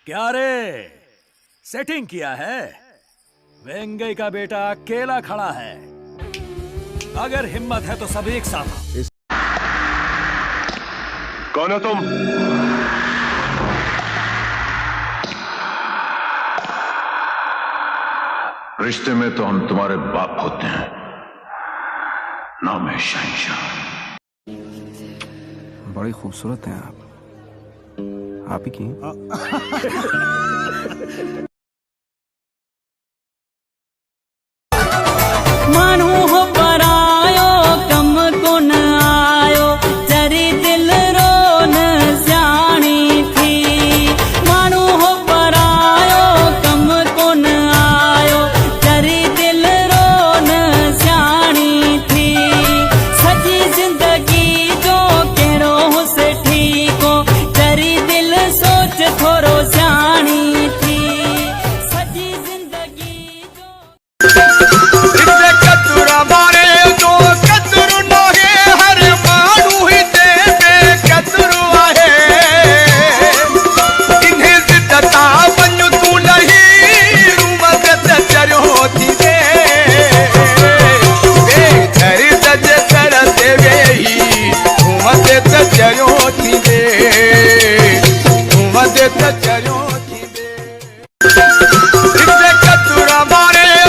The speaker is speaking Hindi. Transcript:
क्या रे, सेटिंग किया है? वेंगई का बेटा अकेला खड़ा है। अगर हिम्मत है तो सब एक साथ। कौन हो तुम? रिश्ते में तो हम तुम्हारे बाप होते हैं, नाम है शहंशाह। बड़ी खूबसूरत हैं आप ही की। मानू हो परायो कम कोन आयो, जरी दिल रोन सियाणी थी। मानू हो परायो कम कोन आयो, जरी दिल रोन सियाणी थी। सजी जिंदगी जो कहिड़ो हुसे ठीको, जरी दिल सोच थोरो सियाणी थी। सजी जिंदगी जो That's